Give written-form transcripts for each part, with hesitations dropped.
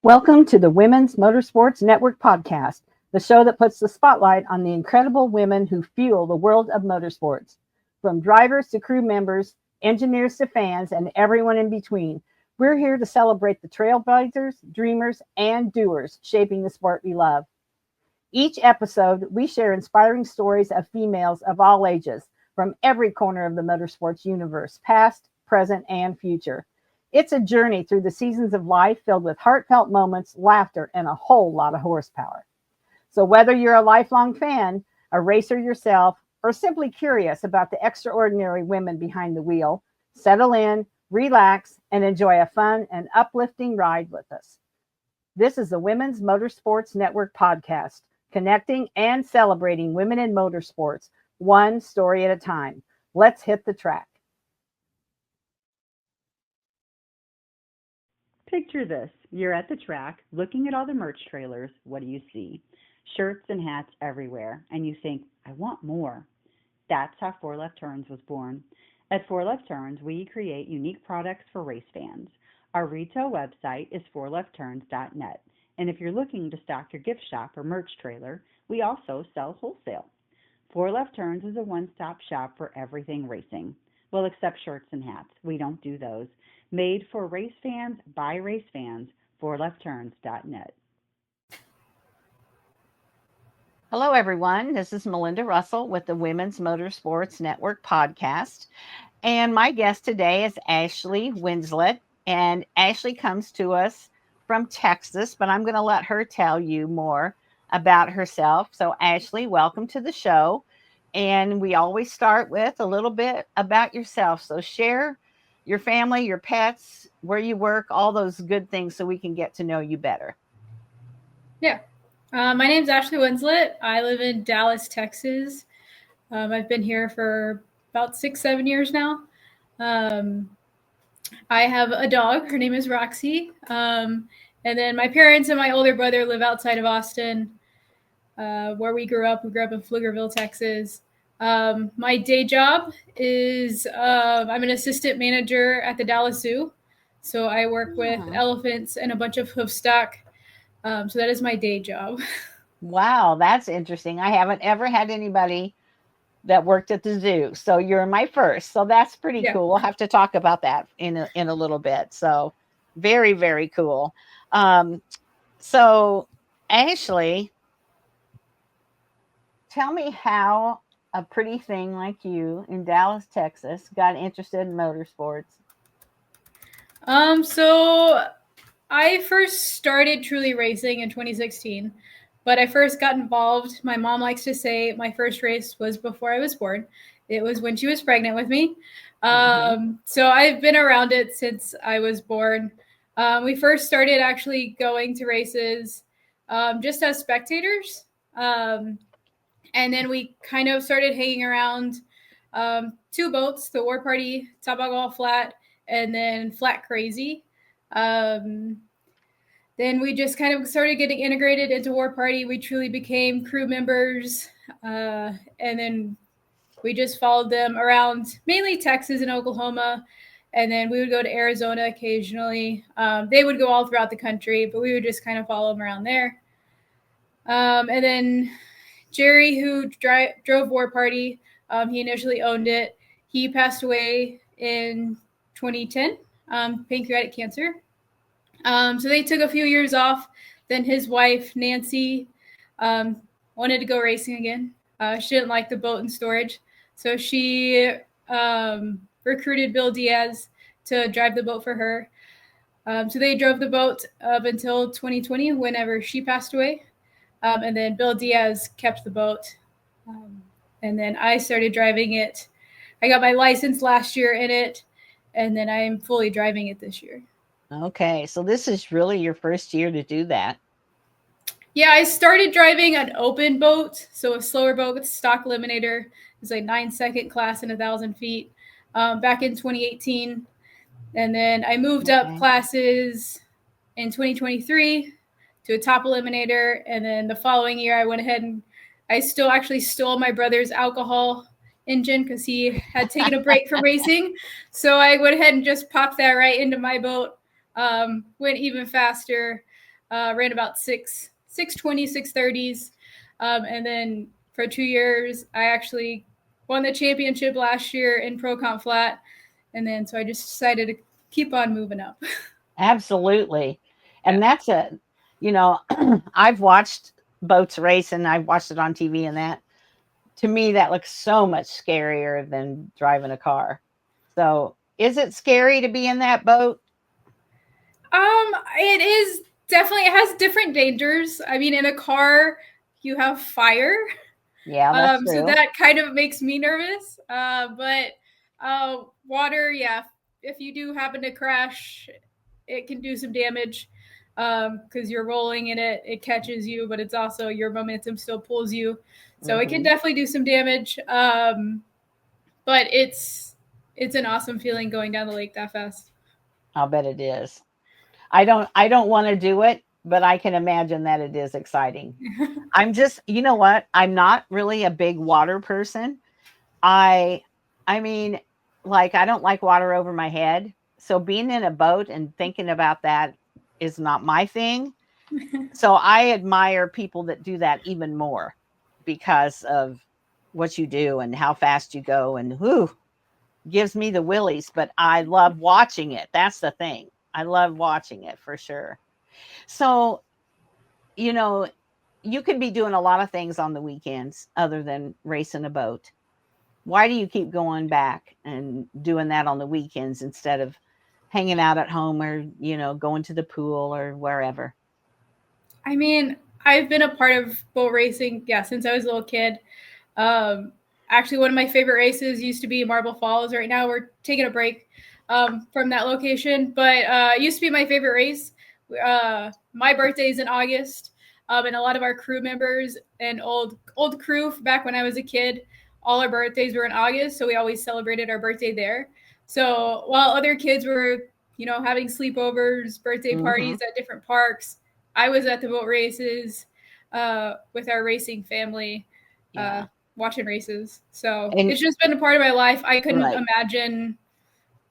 Welcome to the Women's Motorsports Network podcast, the show that puts the spotlight on the incredible women who fuel the world of motorsports. From drivers to crew members, engineers to fans, and everyone in between, we're here to celebrate the trailblazers, dreamers, and doers shaping the sport we love. Each episode, we share inspiring stories of females of all ages from every corner of the motorsports universe, past, present, and future. It's a journey through the seasons of life filled with heartfelt moments, laughter, and a whole lot of horsepower. So, whether you're a lifelong fan, a racer yourself, or simply curious about the extraordinary women behind the wheel, settle in, relax, and enjoy a fun and uplifting ride with us. This is the Women's Motorsports Network podcast, connecting and celebrating women in motorsports, one story at a time. Let's hit the track. Picture this. You're at the track, looking at all the merch trailers. What do you see? Shirts and hats everywhere. And you think, I want more. That's how Four Left Turns was born. At Four Left Turns, we create unique products for race fans. Our retail website is fourleftturns.net. And if you're looking to stock your gift shop or merch trailer, we also sell wholesale. Four Left Turns is a one-stop shop for everything racing. Well, except shirts and hats. We don't do those. Made for race fans, by race fans, fourleftturns.net. Hello, everyone. This is Melinda Russell with the Women's Motorsports Network podcast. And my guest today is Ashley Winslett. And Ashley comes to us from Texas, but I'm going to let her tell you more about herself. So, Ashley, welcome to the show. And we always start with a little bit about yourself. So, share your family, your pets, where you work, all those good things so we can get to know you better. Yeah. My name's Ashley Winslett. I live in Dallas, Texas. I've been here for about 6-7 years now. I have a dog. Her name is Roxy. And then my parents and my older brother live outside of Austin, where we grew up. We grew up in Pflugerville, Texas. My day job is I'm an assistant manager at the Dallas Zoo. So I work with elephants and a bunch of hoof stock. So that is my day job. Wow, that's interesting. I haven't ever had anybody that worked at the zoo. So you're my first. So that's pretty cool. We'll have to talk about that in a little bit. So very, very cool. So Ashley, tell me how a pretty thing like you in Dallas, Texas got interested in motorsports. So I first started truly racing in 2016, but I first got involved. My mom likes to say my first race was before I was born. It was when she was pregnant with me. So I've been around it since I was born. We first started actually going to races just as spectators. And then we kind of started hanging around two boats, the War Party, Toboggan Flat, and then Flat Crazy. Then we just kind of started getting integrated into War Party. We truly became crew members. And then we just followed them around mainly Texas and Oklahoma. And then we would go to Arizona occasionally. They would go all throughout the country, but we would just kind of follow them around there. And then Jerry, who drove War Party, he initially owned it. He passed away in 2010, pancreatic cancer. So they took a few years off. Then his wife, Nancy, wanted to go racing again. She didn't like the boat and storage. So she recruited Bill Diaz to drive the boat for her. So they drove the boat up until 2020, whenever she passed away. And then Bill Diaz kept the boat. And then I started driving it. I got my license last year in it. And then I'm fully driving it this year. Okay, so this is really your first year to do that. Yeah, I started driving an open boat, so a slower boat with stock eliminator. It's like 9-second class and 1,000 feet back in 2018. And then I moved up classes in 2023 to a top eliminator. And then the following year, I went ahead and I still actually stole my brother's alcohol engine because he had taken a break from racing. So I went ahead and just popped that right into my boat. Went even faster. ran about 620, 630s. And then for 2 years, I actually won the championship last year in Pro Comp Flat. And then so I just decided to keep on moving up. Absolutely. And Yeah. that's it. You know, I've watched boats race and I've watched it on TV and that. To me, that looks so much scarier than driving a car. So, is it scary to be in that boat? It is definitely, it has different dangers. I mean, in a car, you have fire. Yeah, that's So true. that kind of makes me nervous. But water, yeah, if you do happen to crash, it can do some damage because you're rolling in it. It catches you, but it's also your momentum still pulls you. So it can Hmm. definitely do some damage. But it's an awesome feeling going down the lake that fast. I'll bet it is. I don't want to do it, but I can imagine that it is exciting. I'm just, you know what? I'm not really a big water person. I I mean, like I don't like water over my head. So being in a boat and thinking about that is not my thing. So I admire people that do that even more because of what you do and how fast you go and who gives me the willies, but I love watching it. That's the thing. I love watching it for sure. So, you know, you could be doing a lot of things on the weekends other than racing a boat. Why do you keep going back and doing that on the weekends instead of hanging out at home or, going to the pool or wherever? I mean, I've been a part of boat racing, yeah, since I was a little kid. Um, Actually, one of my favorite races used to be Marble Falls. Right now, we're taking a break from that location, but it used to be my favorite race. My birthday is in August, and a lot of our crew members and old crew back when I was a kid, all our birthdays were in August, so we always celebrated our birthday there. So while other kids were, having sleepovers, birthday Hmm. parties at different parks, I was at the boat races with our racing family. Uh, Yeah. Watching races. So And it's just been a part of my life. I couldn't right. imagine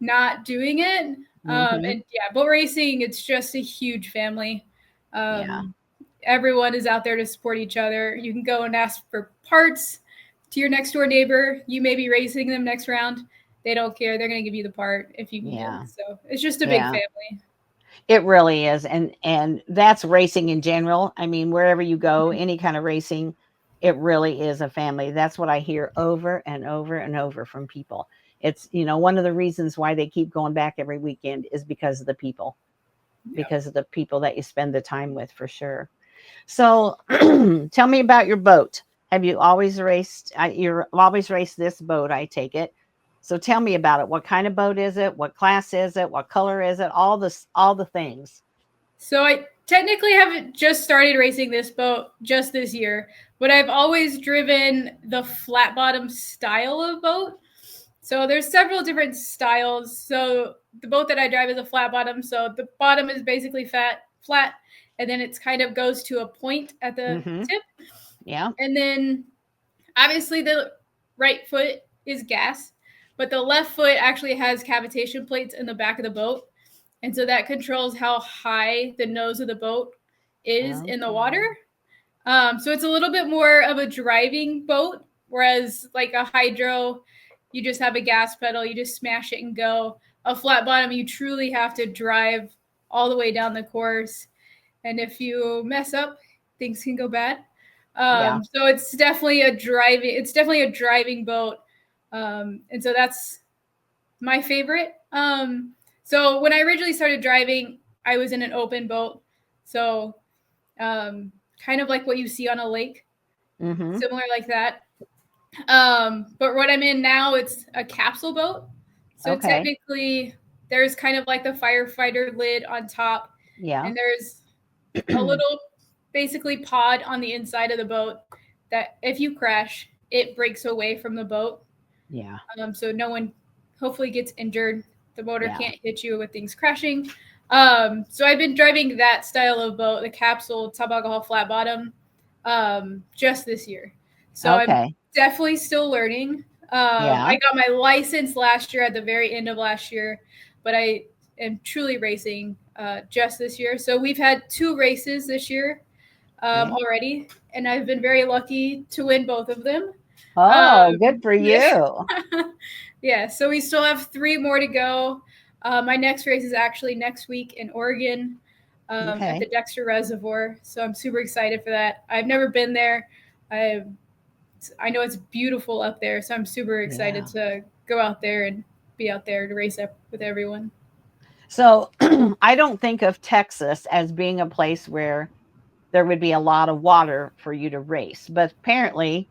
not doing it. Hmm. And yeah, boat racing, it's just a huge family. Yeah. Um, Everyone is out there to support each other. You can go and ask for parts to your next door neighbor. You may be racing them next round. They don't care. They're going to give you the part if you can get it. Yeah. So it's just a big Yeah. family. It really is. And that's racing in general. I mean, wherever you go, any kind of racing, it really is a family. That's what I hear over and over and over from people. It's, one of the reasons why they keep going back every weekend is Yeah. because of the people that you spend the time with for sure. So tell me about your boat. Have you always raced? You're always raced this boat, I take it. So tell me about it. What kind of boat is it? What class is it? What color is it? All the things. So I technically haven't just started racing this boat just this year, but I've always driven the flat bottom style of boat. So there's several different styles. So the boat that I drive is a flat bottom. So the bottom is basically flat, and then it's kind of goes to a point at the Mm-hmm. tip. Yeah. And then obviously the right foot is gas, but the left foot actually has cavitation plates in the back of the boat. And so that controls how high the nose of the boat is in the Okay. water. So it's a little bit more of a driving boat, whereas like a hydro, you just have a gas pedal, you just smash it and go. A flat bottom, you truly have to drive all the way down the course. And if you mess up, things can go bad. Yeah. So it's definitely a driving boat. And so that's my favorite. So when I originally started driving, I was in an open boat. So kind of like what you see on a lake, Mm-hmm. similar like that. But what I'm in now, it's a capsule boat. So Okay. technically, there's kind of like the firefighter lid on top, Yeah. and there's a little basically pod on the inside of the boat that if you crash, it breaks away from the boat. Yeah. So no one hopefully gets injured. The motor Yeah. can't hit you with things crashing. So I've been driving that style of boat, the capsule top alcohol flat bottom, just this year. So I'm Okay. definitely still learning. Yeah. I got my license last year at the very end of last year, but I am truly racing just this year. So we've had 2 races this year already, and I've been very lucky to win both of them. Oh, good for you. Yeah, so we still have 3 more to go. My next race is actually next week in Oregon at the Dexter Reservoir. So I'm super excited for that. I've never been there. I know it's beautiful up there, so I'm super excited to go out there and be out there to race up with everyone. So I don't think of Texas as being a place where there would be a lot of water for you to race, but apparently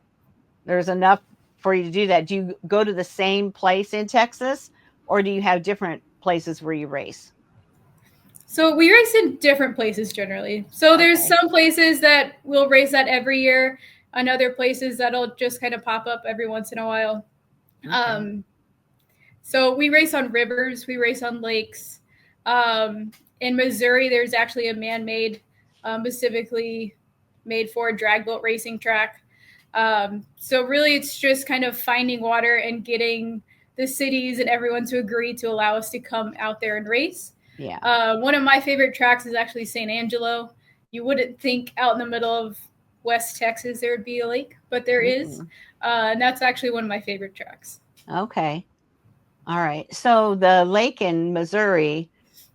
there's enough for you to do that. Do you go to the same place in Texas, or do you have different places where you race? So we race in different places generally. So there's some places that we'll race at every year, and other places that'll just kind of pop up every once in a while. So we race on rivers, we race on lakes. In Missouri, there's actually a man-made, specifically made for drag boat racing track. So really, it's just kind of finding water and getting the cities and everyone to agree to allow us to come out there and race. One of my favorite tracks is actually San Angelo. You wouldn't think out in the middle of West Texas there would be a lake, but there is. And that's actually one of my favorite tracks. Okay. All right. So the lake in Missouri,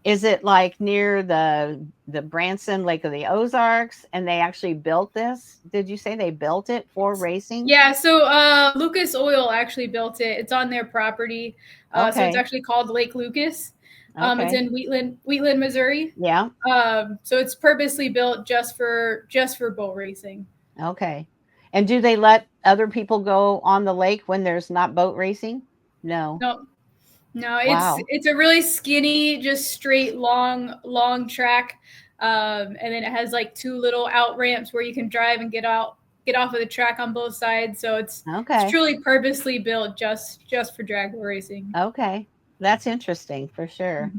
is it like near the Branson Lake of the Ozarks, and they actually built this? Did you say they built it for racing? Yeah, so Lucas Oil actually built it. It's on their property. So it's actually called Lake Lucas. It's in Wheatland, Missouri. Yeah. So it's purposely built just for boat racing. Okay. And do they let other people go on the lake when there's not boat racing? No. No, it's a really skinny, just straight, long track. And then it has like 2 little out ramps where you can drive and get off of the track on both sides. So it's truly purposely built just for drag boat racing. Okay. That's interesting for sure.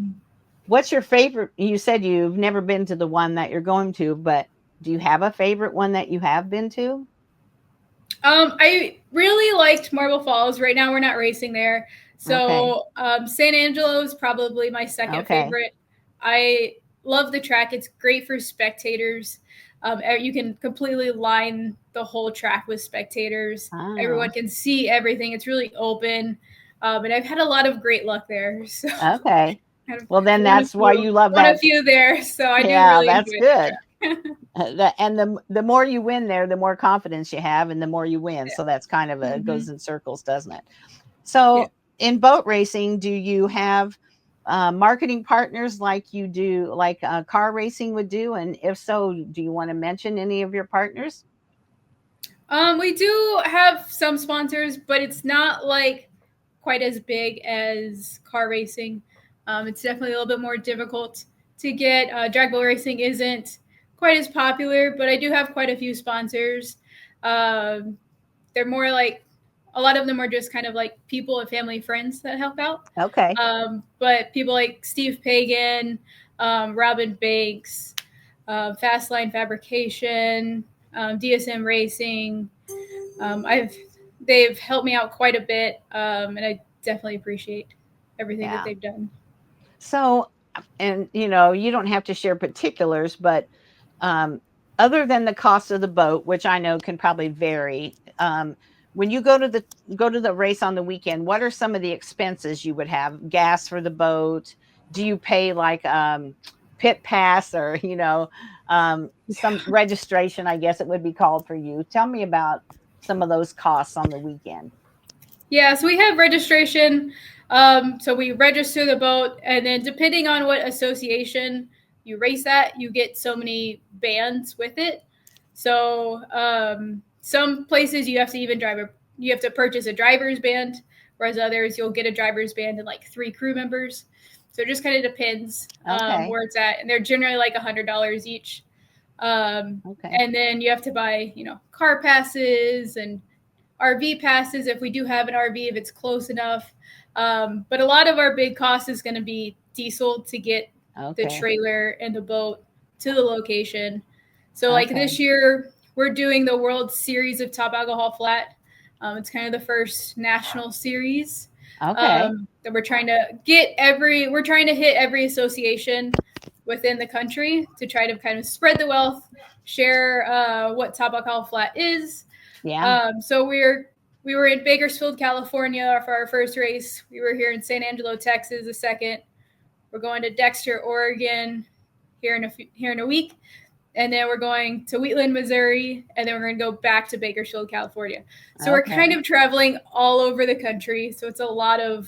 What's your favorite? You said you've never been to the one that you're going to, but do you have a favorite one that you have been to? I really liked Marble Falls. Right now we're not racing there. So San Angelo is probably my second favorite. I love the track. It's great for spectators. You can completely line the whole track with spectators. Everyone can see everything. It's really open. And I've had a lot of great luck there. So well, then that's why you love that. Won a few there. So I do really that's enjoy good. And the more you win there, the more confidence you have, and the more you win. So that's kind of goes in circles, doesn't it? So in boat racing, do you have marketing partners like you do, like car racing would do? And if so, do you want to mention any of your partners? We do have some sponsors, but it's not like quite as big as car racing. It's definitely a little bit more difficult to get. Drag boat racing isn't quite as popular, but I do have quite a few sponsors. They're more like, a lot of them are just kind of like people and family friends that help out. But people like Steve Pagan, Robin Banks, Fastline Fabrication, DSM Racing. They've helped me out quite a bit, and I definitely appreciate everything that they've done. So, and you don't have to share particulars, but other than the cost of the boat, which I know can probably vary, when you go to the race on the weekend, what are some of the expenses you would have? Gas for the boat? Do you pay like pit pass or some registration, I guess it would be called for you? Tell me about some of those costs on the weekend. Yeah, so we have registration. So we register the boat, and then depending on what association you race at, you get so many bands with it. So some places you have to even you have to purchase a driver's band, whereas others you'll get a driver's band and like 3 crew members. So it just kind of depends where it's at, and they're generally like $100 each. And then you have to buy, car passes and RV passes if we do have an RV, if it's close enough. But a lot of our big cost is going to be diesel to get the trailer and the boat to the location. So like this year, we're doing the World Series of Top Alcohol Flat. It's kind of the first national series. That we're trying to hit every association within the country to try to kind of spread the wealth, share what Topakawa Flat is. Yeah. So we were in Bakersfield, California for our first race. We were here in San Angelo, Texas, the second. We're going to Dexter, Oregon, here in a week, and then we're going to Wheatland, Missouri, and then we're going to go back to Bakersfield, California. So we're kind of traveling all over the country. So it's a lot of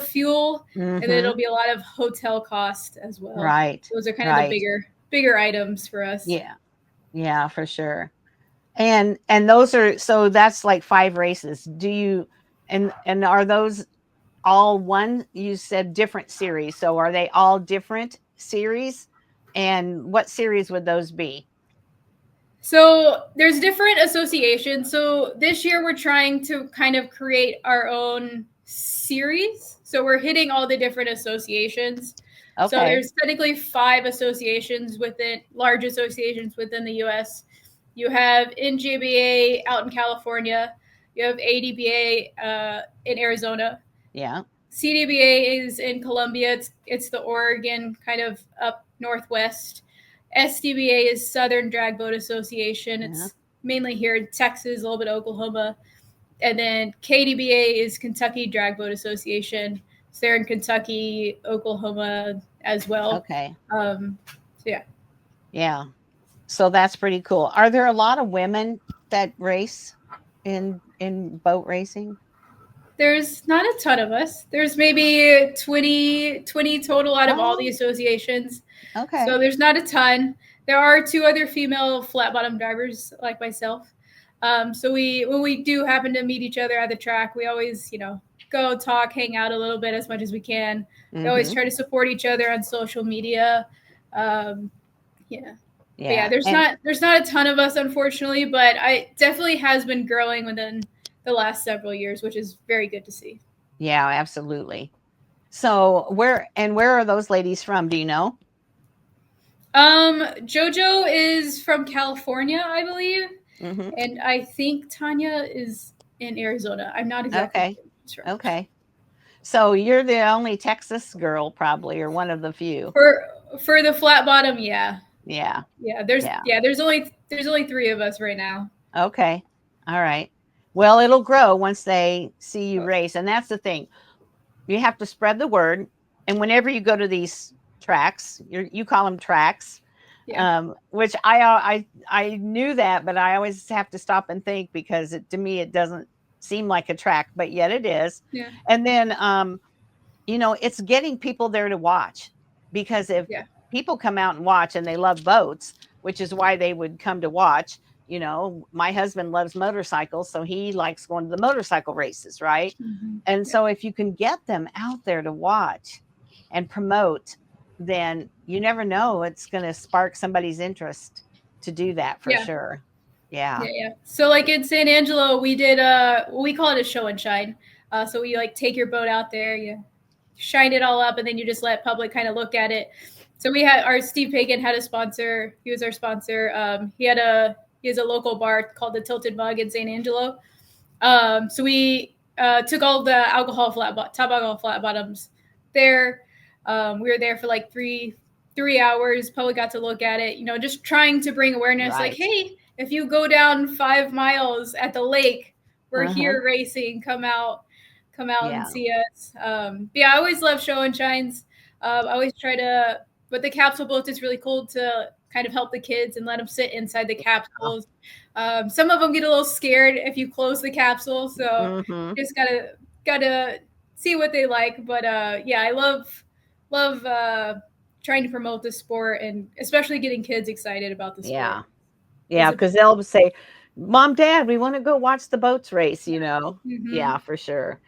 fuel, and then it'll be a lot of hotel cost as well. Right. Those are kind of the bigger items for us. Yeah. Yeah, for sure. And those are, so that's like 5 races. Do you, and are those all one, you said different series. So are they all different series? And what series would those be? So there's different associations. So this year we're trying to kind of create our own series. So we're hitting all the different associations. Okay. So there's technically 5 associations large associations within the US. You have NJBA out in California. You have ADBA in Arizona. Yeah. CDBA is in Colombia. It's the Oregon kind of up northwest. SDBA is Southern Drag Boat Association. Yeah. It's mainly here in Texas, a little bit of Oklahoma. And then KDBA is Kentucky Drag Boat Association. So they're in Kentucky, Oklahoma as well. Okay. So yeah. Yeah. So that's pretty cool. Are there a lot of women that race in boat racing? There's not a ton of us. There's maybe 20 total out of all the associations. Okay. So there's not a ton. There are 2 other female flat bottom drivers like myself. So when we do happen to meet each other at the track, we always, go talk, hang out a little bit as much as we can. We always try to support each other on social media. Yeah, there's not a ton of us, unfortunately, but it definitely has been growing within the last several years, which is very good to see. Yeah, absolutely. So where are those ladies from? Do you know? JoJo is from California, I believe. Mm-hmm. And I think Tanya is in Arizona. I'm not exactly sure. Okay. So you're the only Texas girl probably, or one of the few. For the flat bottom, yeah. Yeah. There's only 3 of us right now. Okay. All right. Well, it'll grow once they see you race. And that's the thing. You have to spread the word. And whenever you go to these tracks, you call them tracks, which I knew that, but I always have to stop and think because to me, it doesn't seem like a track, but yet it is. Yeah. And then, it's getting people there to watch, because if people come out and watch and they love boats, which is why they would come to watch. My husband loves motorcycles, so he likes going to the motorcycle races, right? Mm-hmm. And so if you can get them out there to watch and promote, then you never know, it's going to spark somebody's interest to do that for sure. Yeah. So like in San Angelo, we did we call it a show and shine. So we take your boat out there, you shine it all up, and then you just let public kind of look at it. So we had our Steve Pagan had a sponsor. He was our sponsor. He has a local bar called the Tilted Mug in San Angelo. So we took all the top alcohol flat bottoms there. We were there for like three hours. Public got to look at it. Just trying to bring awareness. Right. Like, hey, if you go down 5 miles at the lake, we're here racing. Come out and see us. I always love show and shines. I always try to. But the capsule boats, it's really cool to kind of help the kids and let them sit inside the capsules. Some of them get a little scared if you close the capsule, so just gotta see what they like. But I love trying to promote the sport, and especially getting kids excited about the sport. Yeah, because they'll say, Mom, Dad, we want to go watch the boats race, Mm-hmm. Yeah, for sure.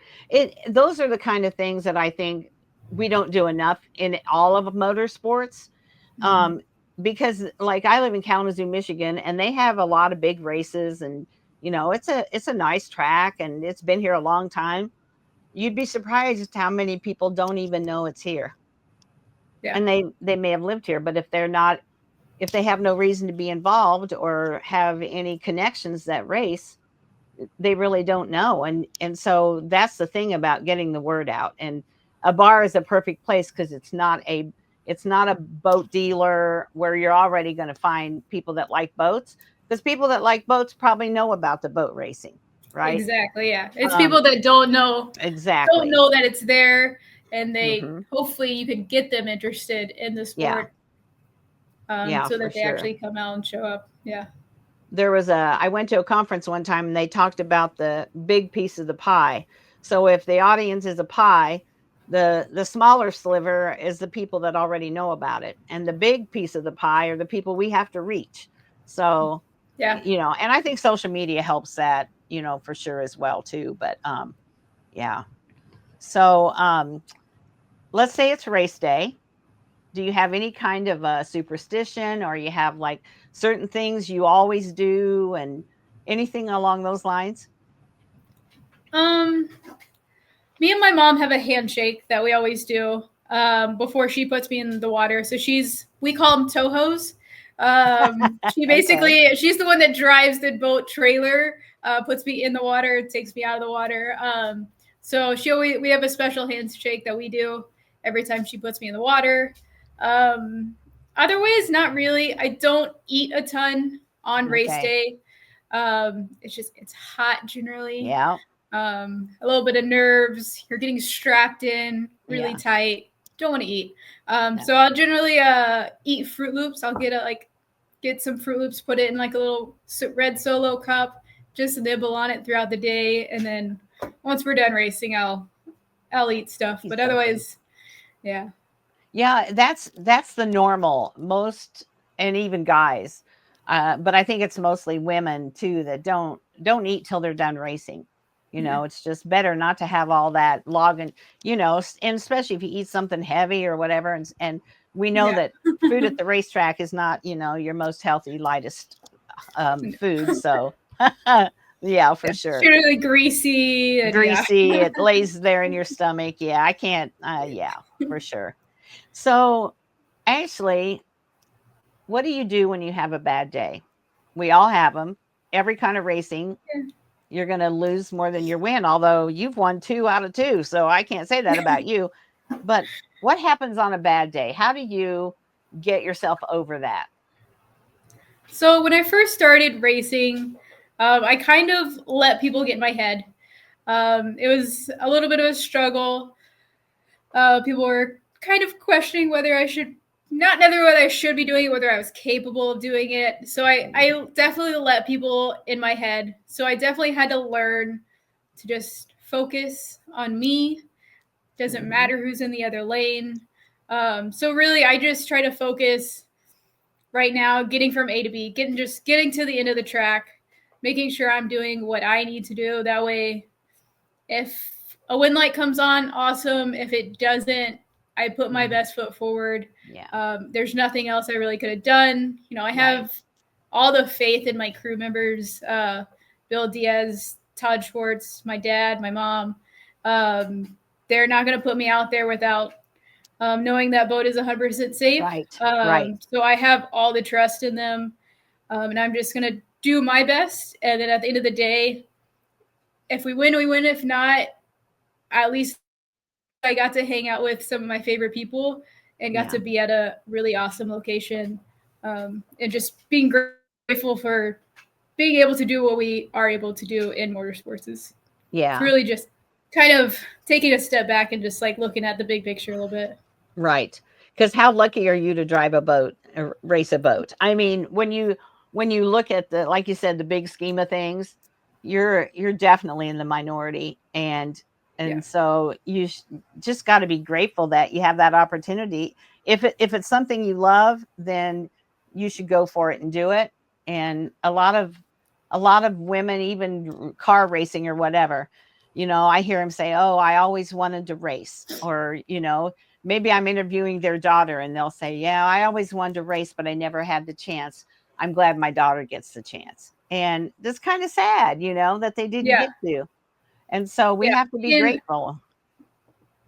Those are the kind of things that I think we don't do enough in all of motorsports. Mm-hmm. Because like I live in Kalamazoo, Michigan, and they have a lot of big races, and it's a nice track, and it's been here a long time. You'd be surprised how many people don't even know it's here. Yeah. And they may have lived here, but if they have no reason to be involved or have any connections that race, they really don't know. And so that's the thing about getting the word out. And a bar is a perfect place because it's not a It's not a boat dealer where you're already going to find people that like boats, because people that like boats probably know about the boat racing, right? Exactly. Yeah. It's people that don't Exactly. know that it's there, and Mm-hmm. hopefully you can get them interested in the Yeah. sport, Yeah, so for that they sure. actually come out and show up. Yeah. I went to a conference one time and they talked about the big piece of the pie. So if the audience is a pie, the smaller sliver is the people that already know about it, and the big piece of the pie are the people we have to reach. So, Yeah. and I think social media helps that, for sure as well too. But yeah. So let's say it's race day. Do you have any kind of a superstition, or you have like certain things you always do and anything along those lines? Um, Me and my mom have a handshake that we always do before she puts me in the water. So we call them tohos. She Okay. basically, she's the one that drives the boat trailer, puts me in the water, takes me out of the water. So we have a special handshake that we do every time she puts me in the water. Um, Otherwise, not really. I don't eat a ton on race Okay. day. It's hot generally, Yeah. a little bit of nerves. You're getting strapped in really Yeah. tight. Don't want to eat. So No. I'll generally eat Fruit Loops. I'll get some Fruit Loops, put it in like a little red Solo cup, just nibble on it throughout the day, and then once we're done racing, I'll eat stuff. Eat But something. otherwise, yeah, Yeah, that's the normal. Most, and even guys. But I think it's mostly women too that don't eat till they're done racing. yeah, It's just better not to have all that logging, and especially if you eat something heavy or whatever. And we know yeah. that food at the racetrack is not, your most healthy, lightest food. So yeah, for It's sure. generally greasy and yeah. Greasy, it lays there in your stomach. Yeah, I can't. Yeah, for sure. So, Ashley, what do you do when you have a bad day? We all have them. Every kind of racing, you're going to lose more than you win, although you've won 2 out of 2. So I can't say that about you. But what happens on a bad day? How do you get yourself over that? So when I first started racing, I kind of let people get in my head. It was a little bit of a struggle. People were kind of questioning whether I should, not whether I should be doing it, whether I was capable of doing it. So I definitely let people in my head. So I definitely had to learn to just focus on me. Doesn't Mm-hmm. matter who's in the other lane. So really, I just try to focus right now, getting from A to B, getting to the end of the track, making sure I'm doing what I need to do. That way, if a win light comes on, awesome. If it doesn't, I put my best foot forward. Yeah. There's nothing else I really could have done. I Right. have all the faith in my crew members, Bill Diaz, Todd Schwartz, my dad, my mom. They're not going to put me out there without knowing that boat is 100% safe. Right. Right. So I have all the trust in them, and I'm just going to do my best. And then at the end of the day, if we win, we win. If not, at least I got to hang out with some of my favorite people and got Yeah. to be at a really awesome location, and just being grateful for being able to do what we are able to do in motorsports is Yeah. really just kind of taking a step back and just like looking at the big picture a little bit. Right. Because how lucky are you to drive a boat or race a boat? I mean, when you look at the, like you said, the big scheme of things, you're definitely in the minority, and Yeah. so just got to be grateful that you have that opportunity. If it's something you love, then you should go for it and do it. And a lot of women, even car racing or whatever, I hear them say, "Oh, I always wanted to race," or maybe I'm interviewing their daughter and they'll say, "Yeah, I always wanted to race, but I never had the chance. I'm glad my daughter gets the chance." And that's kind of sad, that they didn't Yeah. get to. And so we Yeah. have to be And grateful.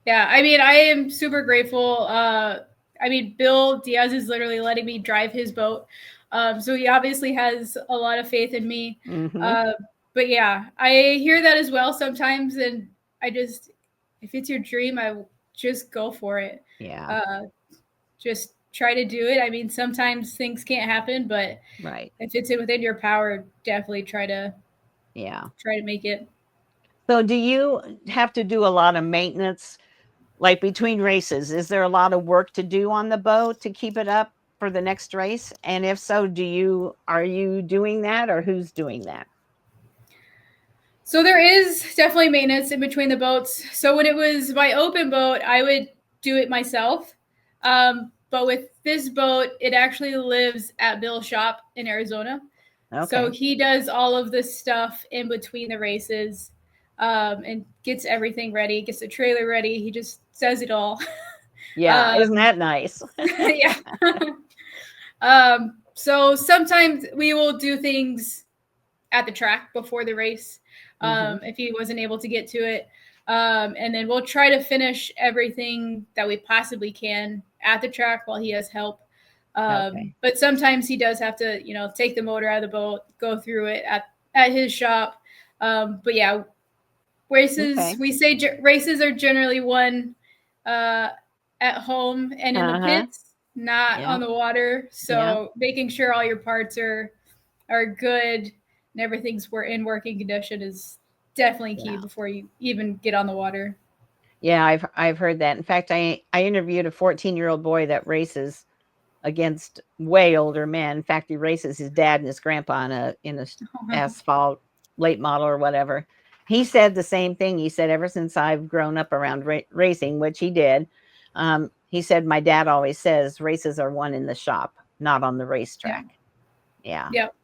yeah, I mean, I am super grateful. I mean, Bill Diaz is literally letting me drive his boat. So he obviously has a lot of faith in me. Hmm. Uh, but yeah, I hear that as well sometimes. And I just, if it's your dream, I just go for it. Yeah. Uh, just try to do it. I mean, sometimes things can't happen, but Right. if it's within your power, definitely try to make it. So do you have to do a lot of maintenance, like between races? Is there a lot of work to do on the boat to keep it up for the next race? And if so, are you doing that, or who's doing that? So there is definitely maintenance in between the boats. So when it was my open boat, I would do it myself. But with this boat, it actually lives at Bill's shop in Arizona. So Okay. he does all of this stuff in between the races, and gets everything ready, gets the trailer ready. He just says it all. Yeah, isn't that nice? Yeah. So sometimes we will do things at the track before the race, if he wasn't able to get to it. And then we'll try to finish everything that we possibly can at the track while he has help. Okay. But sometimes he does have to, take the motor out of the boat, go through it at his shop. But yeah, races, Okay. we say races are generally won at home and in the Uh-huh. pits, not Yeah. on the water. So making sure all your parts are good and everything's in working condition is definitely key before you even get on the water. Yeah, I've heard that. In fact, I interviewed a 14-year-old boy that races against way older men. In fact, he races his dad and his grandpa in a asphalt late model or whatever. He said the same thing. He said, ever since I've grown up around racing, which he did, he said, my dad always says races are won in the shop, not on the racetrack. Yeah. Yep.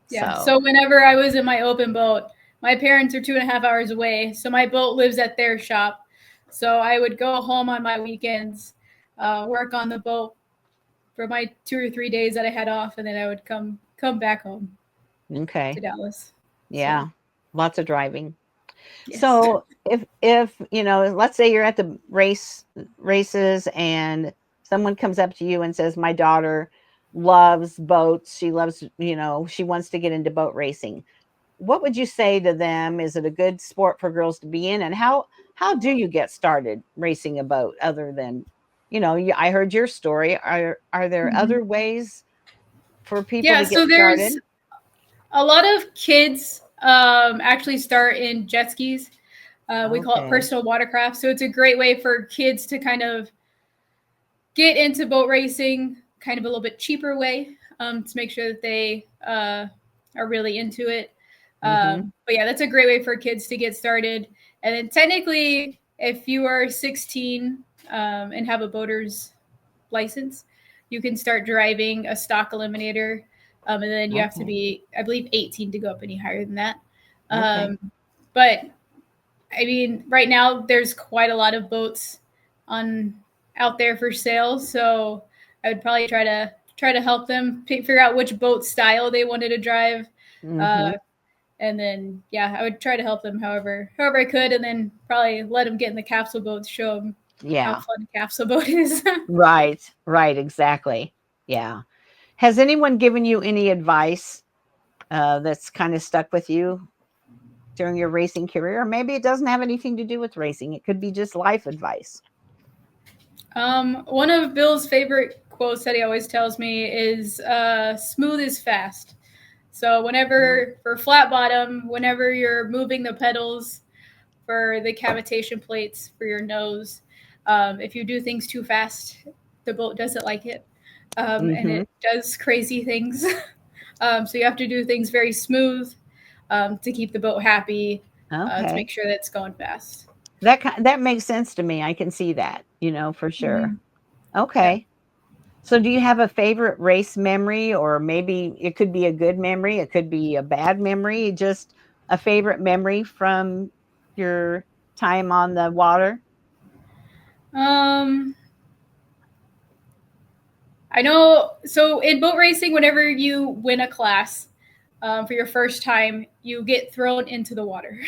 Yeah. So whenever I was in my open boat, my parents are 2.5 hours away. So my boat lives at their shop. So I would go home on my weekends, work on the boat for my 2 or 3 days that I had off, and then I would come back home. Okay. To Dallas. Yeah. So. Lots of driving. Yes. So if let's say you're at the races and someone comes up to you and says, my daughter loves boats, she loves, she wants to get into boat racing, what would you say to them? Is it a good sport for girls to be in? And how do you get started racing a boat other than, I heard your story. Are there other ways for people to get started? A lot of kids actually start in jet skis. We call it personal watercraft. So it's a great way for kids to kind of get into boat racing, kind of a little bit cheaper way, to make sure that they are really into it. But yeah, that's a great way for kids to get started. And then technically, if you are 16 and have a boater's license, you can start driving a stock eliminator. And then you have to be, I believe, 18 to go up any higher than that. But I mean, right now there's quite a lot of boats out there for sale. So I would probably try to help them figure out which boat style they wanted to drive. And then, I would try to help them however I could, and then probably let them get in the capsule boat to show them how fun a capsule boat is. Right, exactly. Yeah. Has anyone given you any advice that's kind of stuck with you during your racing career? Or maybe it doesn't have anything to do with racing. It could be just life advice. One of Bill's favorite quotes that he always tells me is smooth is fast. So whenever for flat bottom, whenever you're moving the pedals for the cavitation plates for your nose, if you do things too fast, the boat doesn't like it. And it does crazy things. So you have to do things very smooth to keep the boat happy, to make sure that it's going fast. That makes sense to me. I can see that, for sure. Okay. So do you have a favorite race memory, or maybe it could be a good memory, it could be a bad memory, just a favorite memory from your time on the water? I know. So in boat racing, whenever you win a class for your first time, you get thrown into the water.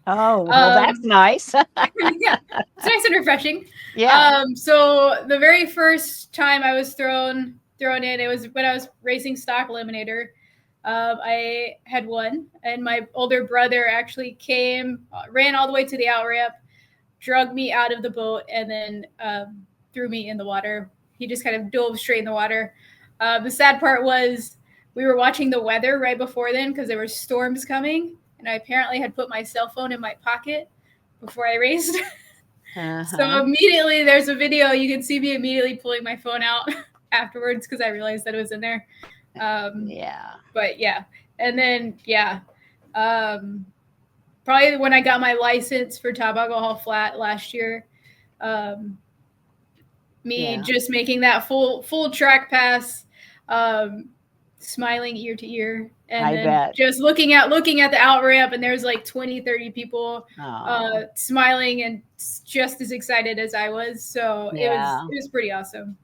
Oh, well, that's nice. Yeah, it's nice and refreshing. Yeah. So the very first time I was thrown in, it was when I was racing stock eliminator. I had won, and my older brother actually came, ran all the way to the out ramp, drug me out of the boat, and then threw me in the water. he just kind of dove straight in the water. The sad part was we were watching the weather right before then because there were storms coming, and I apparently had put my cell phone in my pocket before I raced. So immediately there's a video. You can see me immediately pulling my phone out afterwards because I realized that it was in there. But yeah. And then, probably when I got my license for Tabago Flat last year, just making that full track pass, smiling ear to ear, and just looking at the out ramp, and there's like 20-30 people smiling and just as excited as I was. So it was pretty awesome.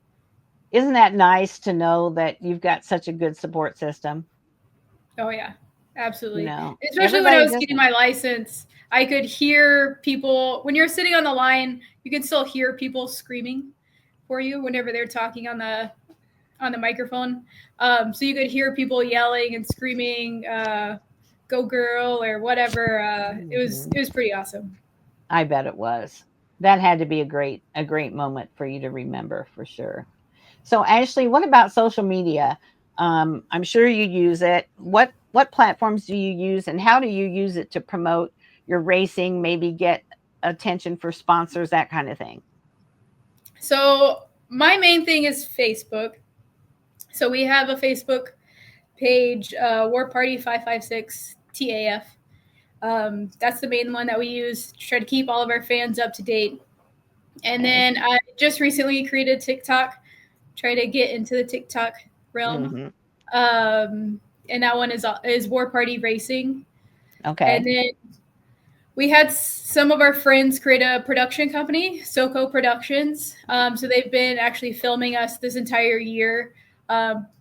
Isn't that nice to know that you've got such a good support system? Oh yeah, absolutely. Especially when I was getting my license, I could hear people when you're sitting on the line. You can still hear people screaming for you whenever they're talking on the microphone. So you could hear people yelling and screaming, "Go girl" or whatever. It was pretty awesome. I bet it was. That had to be a great moment for you to remember for sure. So Ashley, what about social media? I'm sure you use it. What platforms do you use, and how do you use it to promote your racing, maybe get attention for sponsors, that kind of thing? So my main thing is Facebook. So we have a Facebook page, War Party 556 TAF. That's the main one that we use to try to keep all of our fans up to date. And then I just recently created TikTok, try to get into the TikTok realm. And that one is War Party Racing. Okay. And then we had some of our friends create a production company, SoCo Productions. So they've been actually filming us this entire year,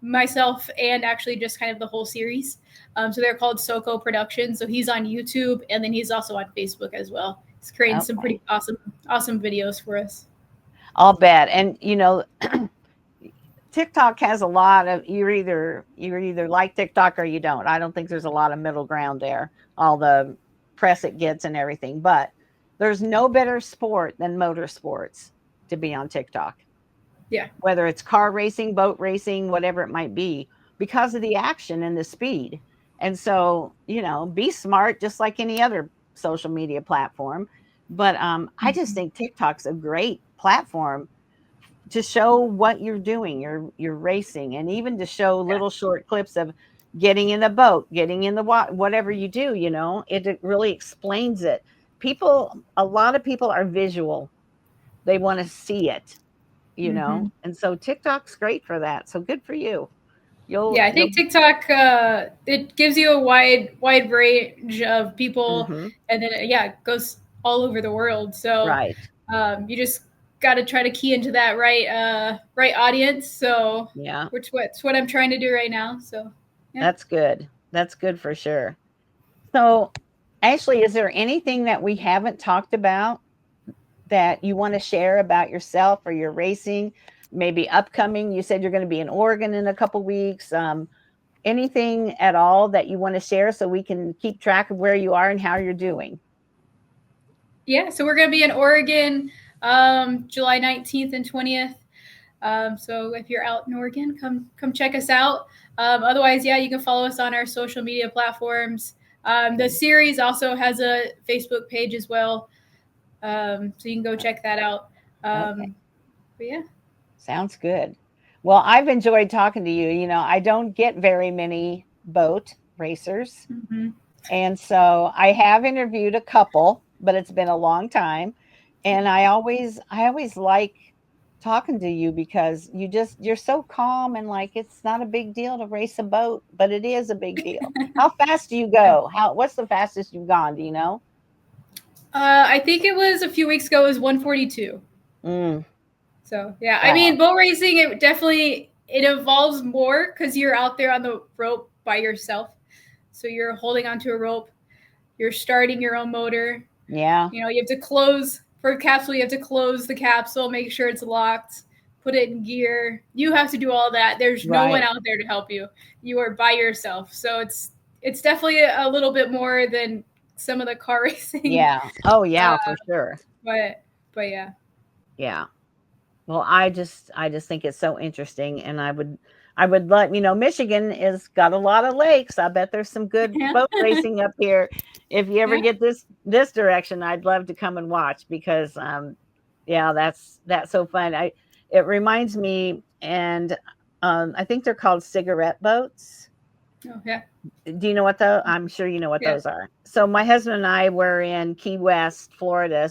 myself and actually just kind of the whole series. So they're called SoCo Productions. So he's on YouTube, and then he's also on Facebook as well. He's creating some pretty awesome videos for us. I'll bet. And TikTok has a lot of you either like TikTok or you don't. I don't think there's a lot of middle ground there. All the press it gets and everything, but there's no better sport than motorsports to be on TikTok. Yeah. Whether it's car racing, boat racing, whatever it might be, because of the action and the speed. And so, be smart, just like any other social media platform. But I just think TikTok's a great platform to show what you're doing, you're racing, and even to show little short clips of getting in the boat, getting in the water, whatever you do, it really explains it. A lot of people are visual. They want to see it, and so TikTok's great for that. So good for you. I think TikTok, it gives you a wide range of people, and then it goes all over the world. So you just got to try to key into that right audience. So which what I'm trying to do right now. So that's good. That's good for sure. So Ashley, is there anything that we haven't talked about that you want to share about yourself or your racing? Maybe upcoming, you said you're going to be in Oregon in a couple weeks. Anything at all that you want to share so we can keep track of where you are and how you're doing? Yeah, so we're going to be in Oregon July 19th and 20th. So if you're out in Oregon, come check us out. Otherwise, you can follow us on our social media platforms. The series also has a Facebook page as well. So you can go check that out. But yeah. Sounds good. Well, I've enjoyed talking to you. I don't get very many boat racers. And so I have interviewed a couple, but it's been a long time. And I always like talking to you because you're so calm and like, it's not a big deal to race a boat, but it is a big deal. How fast do you go? What's the fastest you've gone? Do you know? I think it was a few weeks ago, it was 142. So yeah, wow. I mean, boat racing, it involves more because you're out there on the rope by yourself. So you're holding onto a rope, you're starting your own motor. Yeah. You have to close for a capsule. You have to close the capsule, make sure it's locked, put it in gear. You have to do all that. There's no one out there to help you. You are by yourself. So it's definitely a little bit more than some of the car racing. Yeah. Oh yeah, for sure. But yeah. Yeah. Well, I just think it's so interesting, and I would let Michigan is got a lot of lakes. I bet there's some good Yeah. boat racing up here. If you ever Yeah. get this direction, I'd love to come and watch because yeah, that's so fun. It reminds me, and I think they're called cigarette boats. Oh, yeah. Do you know what those? I'm sure you know what Yeah. those are. So my husband and I were in Key West, Florida,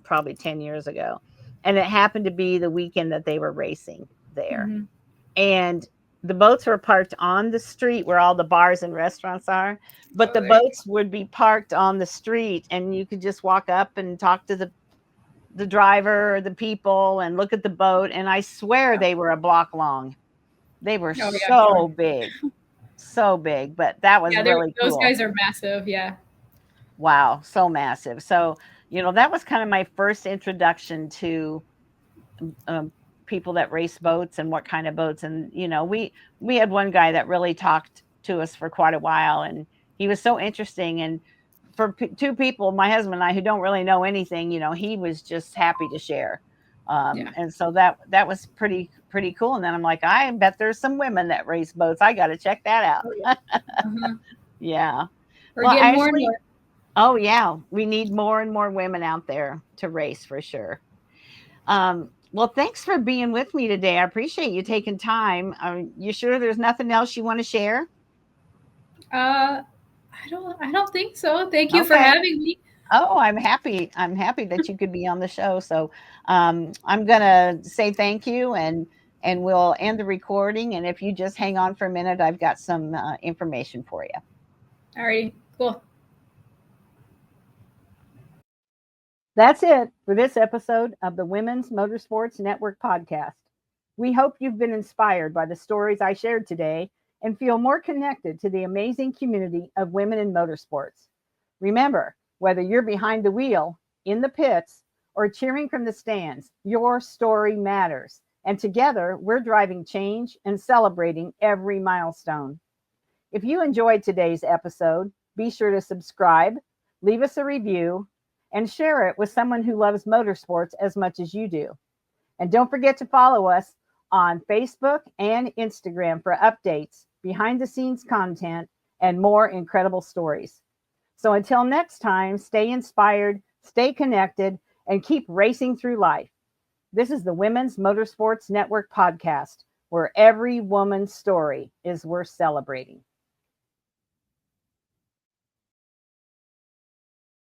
probably 10 years ago. And it happened to be the weekend that they were racing there. Hmm. And the boats were parked on the street where all the bars and restaurants are, but Oh, the there you boats would be parked on the street and you could just walk up and talk to the driver or the people and look at the boat. And I swear go. they were a block long. They were Oh, yeah, I'm sure. so big, but that was Yeah, really those cool. guys are massive. Yeah. Wow, so massive. So, that was kind of my first introduction to um, people that race boats and what kind of boats. And, we had one guy that really talked to us for quite a while, and he was so interesting. And for two people, my husband and I, who don't really know anything, he was just happy to share. Yeah. And so that was pretty cool. And then I'm like, I bet there's some women that race boats. I got to check that Oh, out. yeah. Uh-huh. Yeah. We're Well, getting more and actually, more. oh yeah, we need more and more women out there to race for sure. Well, thanks for being with me today. I appreciate you taking time. You sure there's nothing else you want to share? I don't think so. Thank you for Okay. having me. Oh, I'm happy. I'm happy that you could be on the show. So, I'm gonna say thank you, and we'll end the recording. And if you just hang on for a minute, I've got some information for you. Alrighty, cool. That's it for this episode of the Women's Motorsports Network podcast. We hope you've been inspired by the stories I shared today and feel more connected to the amazing community of women in motorsports. Remember, whether you're behind the wheel, in the pits, or cheering from the stands, your story matters. And together, we're driving change and celebrating every milestone. If you enjoyed today's episode, be sure to subscribe, leave us a review, and share it with someone who loves motorsports as much as you do. And don't forget to follow us on Facebook and Instagram for updates, behind the scenes content, and more incredible stories. So until next time, stay inspired, stay connected, and keep racing through life. This is the Women's Motorsports Network podcast, where every woman's story is worth celebrating.